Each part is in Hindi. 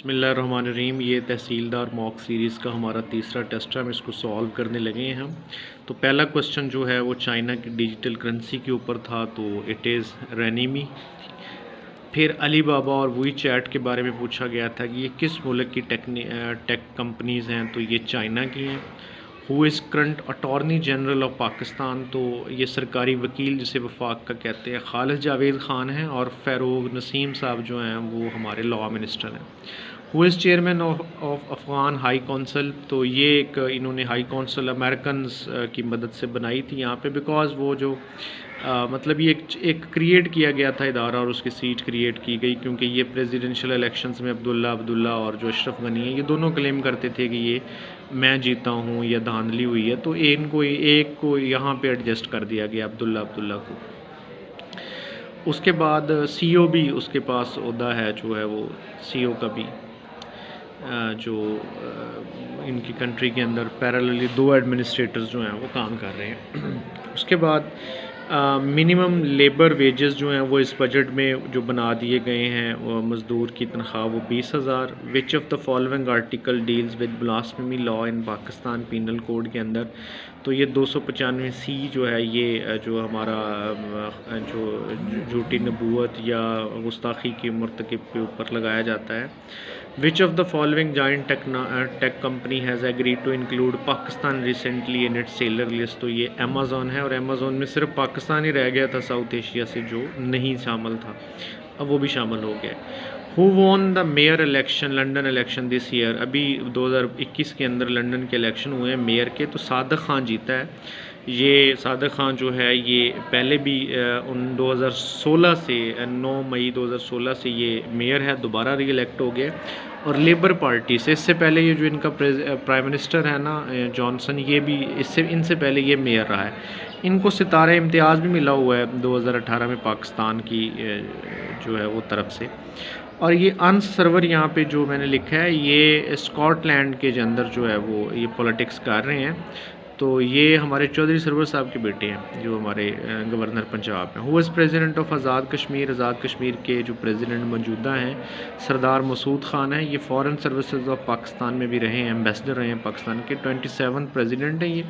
बिस्मिल्लाहिर्रहमानिर्रहीम। ये तहसीलदार मॉक सीरीज़ का हमारा तीसरा टेस्ट है, हम इसको सॉल्व करने लगे हैं हम। तो पहला क्वेश्चन जो है वो चाइना की डिजिटल करेंसी के ऊपर था, तो इट इज़ रेनिमी। फिर अली बाबा और वी चैट के बारे में पूछा गया था कि ये किस मुल्क की टेक कंपनीज़ हैं, तो ये चाइना की हैं। Who is current attorney general of Pakistan, तो ये सरकारी वकील जिसे वफाक का कहते हैं खालिद जावेद ख़ान हैं। और फ़ारूक नसीम साहब जो हैं वो हमारे लॉ मिनिस्टर हैं। Who is chairman of Afghan high council, तो ये एक इन्होंने हाई कौंसल अमेरिकन की मदद से बनाई थी यहाँ पे, बिकॉज़ वो जो मतलब ये एक क्रिएट किया गया था इदारा और उसकी सीट क्रिएट की गई, क्योंकि ये प्रेसिडेंशियल इलेक्शंस में अब्दुल्ला और जो अशरफ गनी है, ये दोनों क्लेम करते थे कि ये मैं जीता हूँ या धांधली हुई है। तो इनको एक को यहाँ पे एडजस्ट कर दिया गया अब्दुल्ला को। उसके बाद सीओ भी उसके पास ओहदा है, जो है वो सीओ का भी जो इनकी कंट्री के अंदर पैरेलली दो एडमिनिस्ट्रेटर्स जो हैं वो काम कर रहे हैं। उसके बाद मिनिमम लेबर वेजेस जो हैं वो इस बजट में जो बना दिए गए हैं, वो मज़दूर की तनख्वाह वो 20,000। Which of the following article deals with blasphemy law in Pakistan penal code के अंदर, तो ये 295C जो है, ये जो हमारा जो झूठी नबूवत या गुस्ताखी की मरतकब के ऊपर लगाया जाता है। Which of the following joint tech company has agreed to include Pakistan recently in its seller list, तो ये अमेज़ॉन है। और अमेज़ॉन में सिर्फ पाकिस्तान ही रह गया था साउथ एशिया से जो नहीं शामिल था, अब वो भी शामिल हो गया। Who won the mayor election London election this year, अभी 2021 के अंदर लंदन के इलेक्शन हुए हैं मेयर के, तो सादिक खान जीता है। ये सादिक खान जो है ये पहले भी 2016 से 9 मई 2016 से ये मेयर है, दोबारा री इलेक्ट हो गए। और लेबर पार्टी से इससे पहले ये जो इनका प्राइम मिनिस्टर है ना जॉनसन, ये भी इनसे पहले ये मेयर रहा है। इनको सितारा इम्तियाज़ भी मिला हुआ है 2018 में पाकिस्तान की जो है वो तरफ से। और ये अंस सर्वर यहाँ पे जो मैंने लिखा है, ये स्कॉटलैंड के अंदर जो है वो ये पॉलिटिक्स कर रहे हैं। तो ये हमारे चौधरी सरवर साहब के बेटे हैं, जो हमारे गवर्नर पंजाब हैं। Who is president of Azad Kashmir, Azad Kashmir के जो प्रेसिडेंट मौजूदा हैं सरदार मसूद ख़ान है। ये फ़ॉरेन सर्विसेज ऑफ पाकिस्तान में भी रहे हैं, एम्बेसडर रहे हैं पाकिस्तान के। 27 प्रेसिडेंट हैं ये,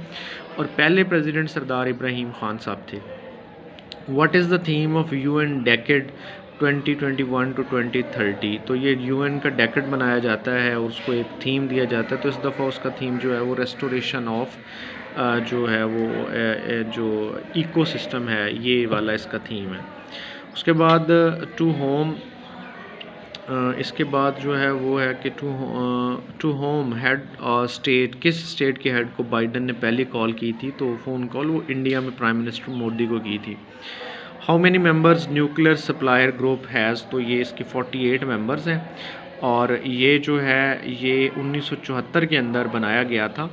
और पहले प्रेसिडेंट सरदार इब्राहिम ख़ान साहब थे। What is the theme of UN decade 2021 to 2030, तो ये UN का डेकेड बनाया जाता है और उसको एक थीम दिया जाता है। तो इस दफ़ा उसका थीम जो है वो रेस्टोरेशन ऑफ जो है वो जो इकोसिस्टम है, ये वाला इसका थीम है। उसके बाद टू होम, इसके बाद जो है वो है कि टू होम हेड स्टेट, किस स्टेट के हेड को बाइडन ने पहले कॉल की थी, तो फ़ोन कॉल वो इंडिया में प्राइम मिनिस्टर मोदी को की थी। How many members nuclear supplier group has, तो ये इसकी 48 मेंबर्स हैं। और ये जो है ये 1974 के अंदर बनाया गया था।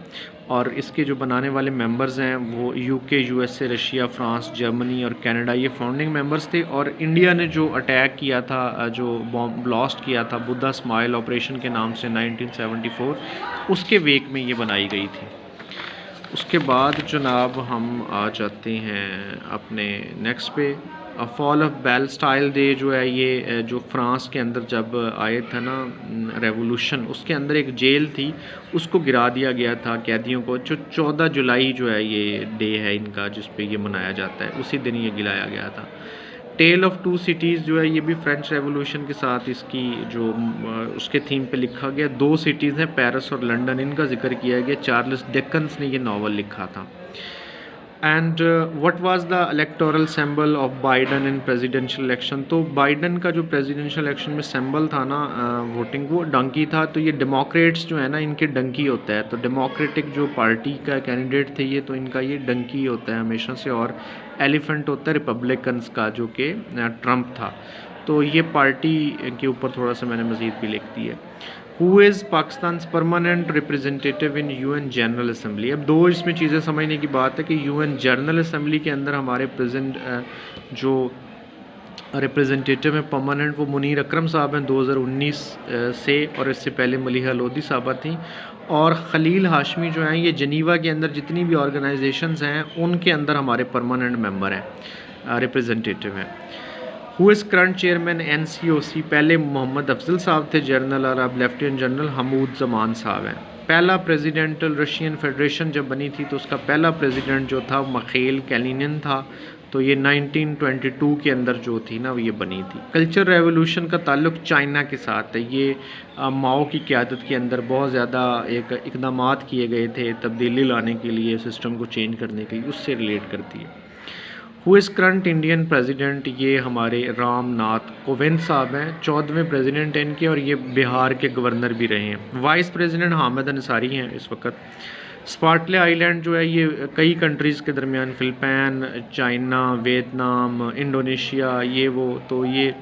और इसके जो बनाने वाले मेंबर्स हैं वो UK, USA, Russia, France, Germany और कनाडा, ये फाउंडिंग मेंबर्स थे। और इंडिया ने जो अटैक किया था, जो बॉम्ब ब्लास्ट किया था बुद्धा स्माइल ऑपरेशन के नाम से 1974, उसके वेक में ये बनाई गई थी। उसके बाद जनाब हम आ जाते हैं अपने नेक्स्ट पे। फॉल ऑफ बेस्टाइल डे जो है, ये जो फ्रांस के अंदर जब आए था ना रेवोल्यूशन, उसके अंदर एक जेल थी, उसको गिरा दिया गया था कैदियों को। जो 14 जुलाई जो है ये डे है इनका, जिस पे ये मनाया जाता है, उसी दिन ये गिराया गया था। टेल ऑफ टू सिटीज़ जो है, ये भी फ्रेंच रेवोल्यूशन के साथ इसकी जो उसके थीम पे लिखा गया। 2 सिटीज़ हैं, पेरिस और लंदन, इनका जिक्र किया गया। चार्ल्स डिकन्स ने ये नावल लिखा था। And what was the electoral symbol of Biden in presidential election, तो बाइडन का जो प्रेसिडेंशियल इलेक्शन में सिंबल था ना वोटिंग, वो डंकी था। तो ये डेमोक्रेट्स जो है ना, इनके डंकी होता है। तो डेमोक्रेटिक जो पार्टी का कैंडिडेट थे ये, तो इनका ये डंकी होता है हमेशा से। और एलिफेंट होता है रिपब्लिकन्स का, जो कि ट्रंप था। तो ये पार्टी के ऊपर थोड़ा सा मैंने मज़ीद भी लिख दी है। Who is Pakistan permanent representative in UN general assembly. अब दो इसमें चीज़ें समझने की बात है कि UN जनरल असम्बली के अंदर हमारे प्रेजेंट जो रिप्रेजेंटेटिव हैं परमानेंट, वो मुनीर अकरम साहब हैं 2019 से, और इससे पहले मलिहा लोधी साहबा थी। और खलील हाशमी जो हैं, ये जनीवा के अंदर जितनी भी ऑर्गेनाइजेशंस हैं उनके अंदर हमारे परमानेंट मेंबर हैं, रिप्रेजेंटेटिव हैं। Who is current chairman NCOC? पहले मोहम्मद अफजल साहब थे जनरल, और अब लेफ्टिनेंट जनरल हमूद जमान साहब हैं। पहला प्रेसिडेंटल रशियन फेडरेशन जब बनी थी तो उसका पहला प्रेसिडेंट जो था मखेल कैलिनिन था, तो ये 1922 के अंदर जो थी ना ये बनी थी। कल्चर रेवोल्यूशन का ताल्लुक चाइना के साथ है। ये माओ की क़यादत के अंदर बहुत ज़्यादा एक इक़दामात किए गए थे तब्दीली लाने के लिए, सिस्टम को चेंज करने के लिए, उससे रिलेट करती है। Who is current Indian president? ये हमारे राम नाथ कोविंद साहब हैं, 14वें प्रेसिडेंट हैं इनके, और ये बिहार के गवर्नर भी रहे हैं। वाइस प्रेसिडेंट हामिद अंसारी हैं इस वक्त। स्पार्टले आइलैंड जो है ये कई कंट्रीज़ के दरमियान, फ़िलिपाइन, चाइना, वियतनाम, इंडोनेशिया, ये वो, तो ये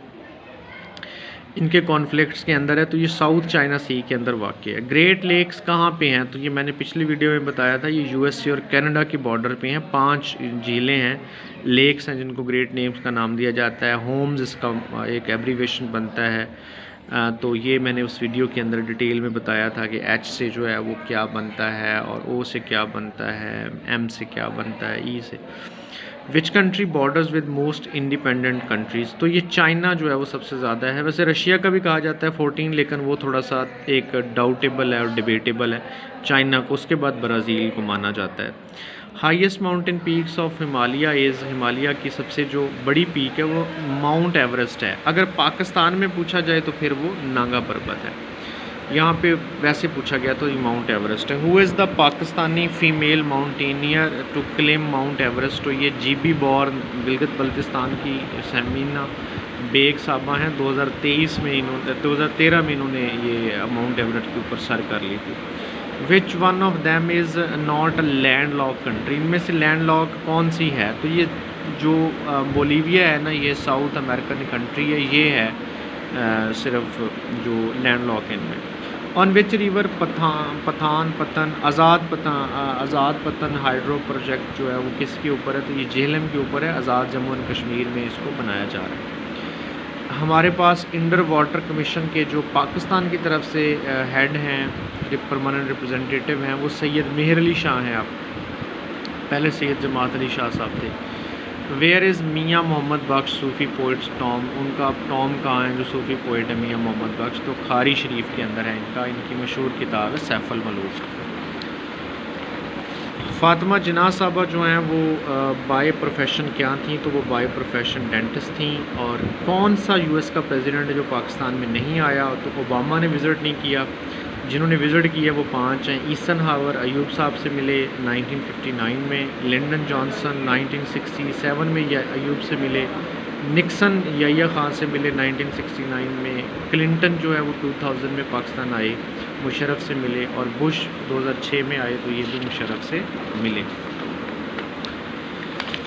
इनके कॉन्फ्लिक्ट्स के अंदर है, तो ये साउथ चाइना सी के अंदर वाक़ है। ग्रेट लेक्स कहाँ पे हैं? तो ये मैंने पिछली वीडियो में बताया था, ये USA और कनाडा के बॉर्डर पे हैं। 5 झीलें हैं, लेक्स हैं, जिनको ग्रेट नेम्स का नाम दिया जाता है। होम्स इसका एक एब्रीवेशन बनता है। तो ये मैंने उस वीडियो के अंदर डिटेल में बताया था कि H से जो है वो क्या बनता है, और O से क्या बनता है, M से क्या बनता है, E से। Which country borders with most independent countries? तो ये चाइना जो है वो सबसे ज़्यादा है। वैसे रशिया का भी कहा जाता है 14, लेकिन वो थोड़ा सा एक डाउटेबल है और डिबेटेबल है। चाइना को, उसके बाद ब्राज़ील को माना जाता है। Highest mountain peaks of Himalaya is? Himalaya की सबसे जो बड़ी पीक है वो माउंट एवरेस्ट है। अगर पाकिस्तान में पूछा जाए तो फिर वो नागा पर्वत है। यहाँ पे वैसे पूछा गया तो ये माउंट एवरेस्ट है। Who is the Pakistani female mountaineer to claim mount Everest? तो ये GB बॉर्न, गिलगित बल्तिस्तान की समीना बेग साहबा हैं। 2013 में इन्होंने ये माउंट एवरेस्ट के ऊपर सर कर ली थी। Which one of them is not a land lock country? इनमें से लैंड लॉक कौन सी है? तो ये जो बोलीविया है ना, ये साउथ अमेरिकन कंट्री है, ये है सिर्फ जो लैंड लॉक है इनमें। ऑन विच रिवर आज़ाद पतन हाइड्रो प्रोजेक्ट जो है वो किसके ऊपर है? तो ये झेलम के ऊपर है। आज़ाद जम्मू एंड कश्मीर में इसको बनाया जा रहा है। हमारे पास अंडर वाटर कमीशन के जो पाकिस्तान की तरफ से हेड हैं, परमानेंट रिप्रेजेंटेटिव हैं, वो सैयद मेहर अली शाह हैं। आप पहले सैयद जमात अली शाह साहब थे। वेयर इज़ मियाँ मोहम्मद बख्श सूफ़ी पोइट्स टॉम? उनका टॉम कहाँ है जो सूफ़ी पोइट है मियाँ मोहम्मद बख्श? तो खारी शरीफ के अंदर है इनका। इनकी मशहूर किताब है सैफ अल मलूक। फ़ातिमा जिन्ना साहबा जो हैं वो बाय प्रोफेशन क्या थी? तो वो बाय प्रोफेशन डेंटिस्ट थी। और कौन सा US का प्रेसिडेंट है जो पाकिस्तान में नहीं आया? तो ओबामा ने विज़िट नहीं किया। जिन्होंने विज़िट किया वो 5 हैं। ईसनहावर अयूब साहब से मिले 1959 में। लिंडन जॉनसन 1967 में या अयूब से मिले। निक्सन याहिया ख़ान से मिले 1969 में। क्लिंटन जो है वो 2000 में पाकिस्तान आए, मुशर्रफ से मिले। और बुश 2006 में आए, तो ये भी मुशर्रफ से मिले।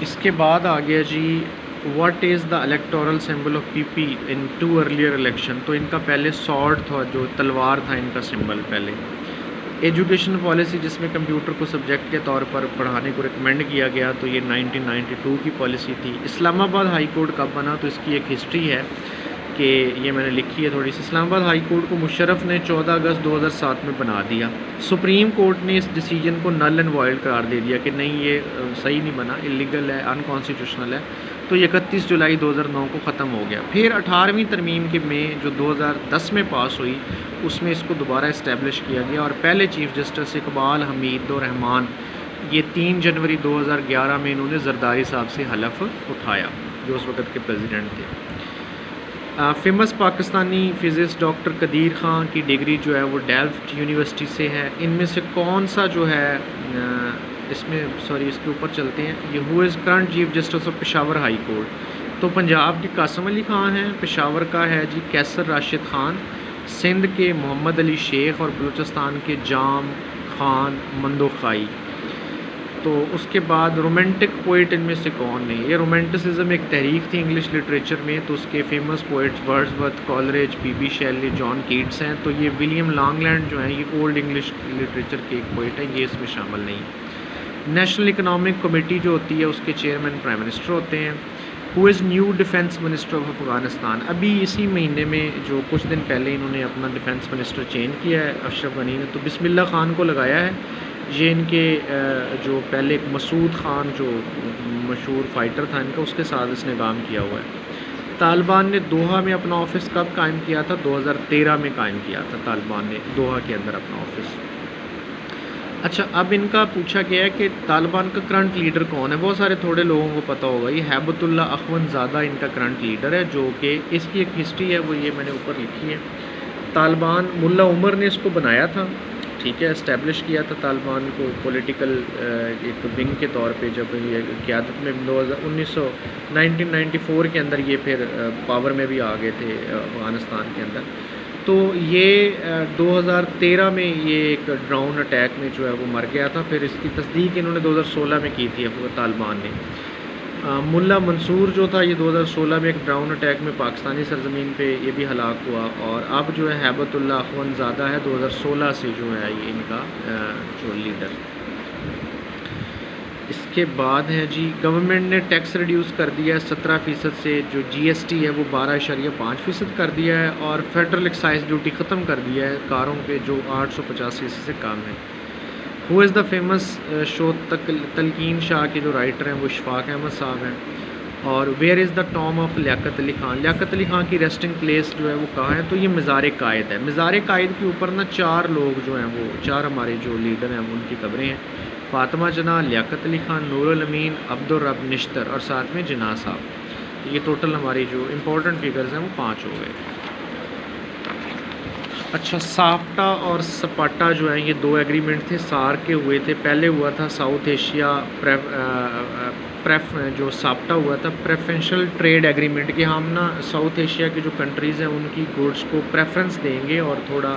इसके बाद आ गया जी, what is the electoral symbol of PP in 2 earlier election? तो इनका पहले सॉर्ड था, जो तलवार था इनका सिंबल पहले। एजुकेशन पॉलिसी जिसमें कंप्यूटर को सब्जेक्ट के तौर पर पढ़ाने को रिकमेंड किया गया, तो ये 1992 की पॉलिसी थी। इस्लामाबाद हाई कोर्ट कब बना? तो इसकी एक हिस्ट्री है कि ये मैंने लिखी है थोड़ी सी। इस्लामाबाद हाई कोर्ट को मुशर्रफ ने 14 अगस्त 2007 में बना दिया। सुप्रीम कोर्ट ने इस डिसीजन को नल एंड वॉइड करार दे दिया कि नहीं, ये सही नहीं बना, इलीगल है, अनकॉन्स्टिट्यूशनल है। तो ये 31 जुलाई 2009 को ख़त्म हो गया। फिर 18वीं तरमीम के में जो 2010 में पास हुई, उसमें इसको दोबारा इस्टेब्लिश किया गया। और पहले चीफ़ जस्टिस इकबाल हमीद और रहमान, ये 3 जनवरी 2011 में इन्होंने जरदारी साहब से हलफ उठाया, जो उस वक़्त के प्रेसिडेंट थे। फेमस पाकिस्तानी फ़िज़िस्ट डॉक्टर कदीर ख़ान की डिग्री जो है वो डेल्फ्ट यूनिवर्सिटी से है। इनमें से कौन सा जो है इसके ऊपर चलते हैं। ये who is current chief justice of Peshawar high court? तो पंजाब के कासम अली ख़ान हैं। पेशावर का है जी कैसर राशिद ख़ान। सिंध के मोहम्मद अली शेख और बलूचिस्तान के जाम ख़ान मंदोखाई। तो उसके बाद रोमांटिक पोइट इनमें से कौन नहीं? ये रोमांटिसिज्म एक तहरीक थी इंग्लिश लिटरेचर में, तो उसके famous poets Wordsworth, Coleridge, PB शेली, जॉन कीट्स हैं। तो ये विलियम लॉन्गलैंड जो हैं ये ओल्ड इंग्लिश लिटरेचर के एक पोइट हैं, ये इसमें शामिल नहीं। नेशनल इकनॉमिक कमेटी जो होती है उसके चेयरमैन प्राइम मिनिस्टर होते हैं। Who is new defence minister of Afghanistan? अभी इसी महीने में जो कुछ दिन पहले इन्होंने अपना डिफेंस मिनिस्टर चेंज किया है अशरफ गनी ने, तो बिस्मिल्लाह खान को लगाया है। ये इनके जो पहले एक मसूद खान जो मशहूर फ़ाइटर था इनका, उसके साथ इसने काम किया हुआ है। तालिबान ने दोहा में अपना ऑफिस कब कायम किया था? 2013 में कायम किया था तालिबान ने दोहा के अंदर अपना ऑफिस। अच्छा, अब इनका पूछा गया है कि तालिबान का करंट लीडर कौन है। बहुत सारे थोड़े लोगों को पता होगा, ये हैबतुल्ला अखवंदज़ादा इनका करंट लीडर है, जो कि इसकी एक हिस्ट्री है वो ये मैंने ऊपर लिखी है। तालिबान मुल्ला उमर ने इसको बनाया था, ठीक है, इस्टेब्लिश किया था तालिबान को पॉलिटिकल एक विंग के तौर पे। जब ये क़यादत में 1994 के अंदर ये फिर पावर में भी आ गए थे अफ़गानिस्तान के अंदर। तो ये 2013 में ये एक ड्रोन अटैक में जो है वो मर गया था। फिर इसकी तस्दीक इन्होंने 2016 में की थी तालिबान ने। मुल्ला मंसूर जो था ये 2016 में एक ड्रोन अटैक में पाकिस्तानी सरजमीन पे ये भी हलाक हुआ। और अब जो है हैबतुल्ला अखवंदज़ादा है 2016 से जो है ये इनका जो लीडर। इसके बाद है जी, गवर्नमेंट ने टैक्स रिड्यूस कर दिया है 17% से, जो GST है वो 12.5% कर दिया है। और फेडरल एक्साइज ड्यूटी ख़त्म कर दिया है कारों पे जो 885 से कम है। Who is the famous show Talqeen Shah के जो राइटर हैं वो इशफाक अहमद साहब हैं। और where is the tomb of Liaquat Ali Khan, Liaquat Ali Khan की रेस्टिंग प्लेस जो है वो कहाँ है? तो ये मज़ार कायद है। मज़ार कायद के ऊपर ना 4 लोग जो हैं वो 4 हमारे जो लीडर हैं उनकी कब्रें हैं, फातिमा जना, लियाकत अली ख़ान, नूरुल अमीन, अब्दुल रब निश्तर और साथ में जिन्ना साहब। ये टोटल हमारी जो इम्पोर्टेंट फिगर्स हैं वो 5 हो गए। अच्छा, साफ्टा और सपाटा जो है ये 2 एग्रीमेंट थे, सार्क के हुए थे। पहले हुआ था साउथ एशिया जो साफ्टा हुआ था प्रेफरेंशियल ट्रेड एग्रीमेंट, कि हम ना साउथ एशिया की जो कंट्रीज़ हैं उनकी गुड्स को प्रेफरेंस देंगे और थोड़ा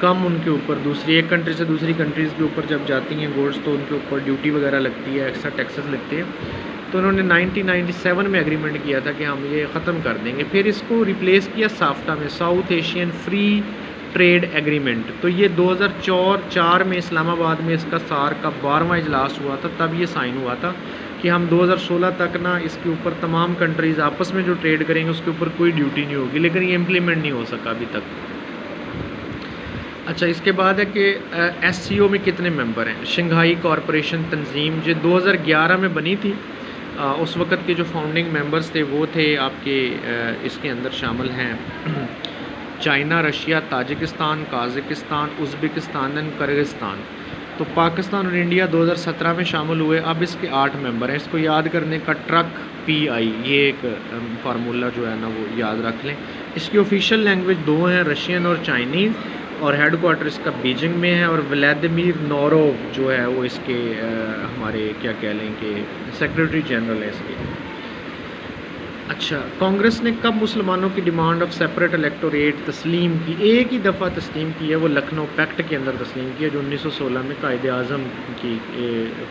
कम उनके ऊपर, दूसरी एक कंट्री से दूसरी कंट्रीज़ के ऊपर जब जाती हैं गुड्स तो उनके ऊपर ड्यूटी वगैरह लगती है, एक्स्ट्रा टैक्सेस लगते हैं। तो उन्होंने 1997 में एग्रीमेंट किया था कि हम ये ख़त्म कर देंगे। फिर इसको रिप्लेस किया साफ्टा में, south Asian free trade agreement. तो ये 2004 में इस्लामाबाद में इसका सार्क का 12वां इजलास हुआ था, तब ये साइन हुआ था कि हम 2016 तक ना इसके ऊपर तमाम कंट्रीज़ आपस में जो ट्रेड करेंगे उसके ऊपर कोई ड्यूटी नहीं होगी, लेकिन ये इम्प्लीमेंट नहीं हो सका अभी तक। अच्छा, इसके बाद है कि SCO में कितने मेंबर हैं? शंघाई कॉरपोरेशन तंजीम जो 2011 में बनी थी, उस वक़्त के जो फाउंडिंग मेंबर्स थे वो थे आपके इसके अंदर शामिल हैं China, Russia, Tajikistan, Kazakhstan, Uzbekistan and Kyrgyzstan. तो पाकिस्तान और इंडिया 2017 में शामिल हुए। अब इसके 8 मेंबर हैं। इसको याद करने का ट्रक PI ये एक फार्मूला जो है ना वो याद रख लें। इसकी ऑफिशियल लैंग्वेज 2 हैं, रशियन और चाइनीज़, और हेड क्वार्टर इसका बीजिंग में है। और व्लादिमीर नोरोव जो है वो इसके हमारे क्या कह लें कि सेक्रेटरी जनरल है इसके। अच्छा, कांग्रेस ने कब मुसलमानों की डिमांड ऑफ सेपरेट इलेक्टोरेट तस्लीम की? एक ही दफ़ा तस्लीम की है, वो लखनऊ पैक्ट के अंदर तस्लीम की है जो 1916 में कायदे आज़म की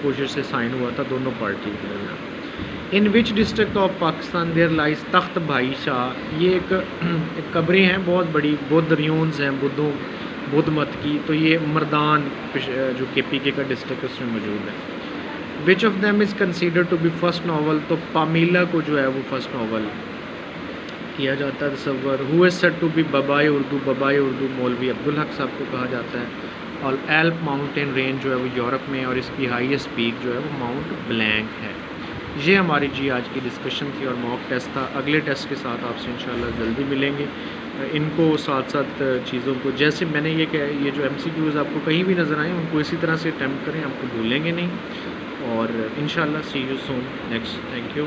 कोशिश से साइन हुआ था दोनों पार्टी के दरमियान। In which district of Pakistan there lies Takht Bhai Shah, ये एक कब्रें हैं बहुत बड़ी, बौद्ध रियून्स हैं बुद्ध मत की। तो ये मर्दान जो KPK का डिस्ट्रिक्ट उसमें मौजूद है। Which of them is considered to be first novel, तो पामीला को जो है वो फर्स्ट नावल किया जाता है तस्वर। Who is said to be बबाए उर्दू मौलवी अब्दुल हक साहब को कहा जाता है। और एल्प माउंटेन रेंज जो है वो यूरोप में, और इसकी हाईएस्ट पीक जो है वो माउंट ब्लैंक है। ये हमारी जी आज की डिस्कशन थी और मॉक टेस्ट था। अगले टेस्ट के साथ आपसे इंशाल्लाह जल्दी मिलेंगे। इनको साथ साथ चीज़ों को, जैसे मैंने ये कहा, ये जो MCQs आपको कहीं भी नज़र आए उनको इसी तरह से अटैम्प्ट करें, आपको भूलेंगे नहीं। और इंशाल्लाह see you soon next. Thank you.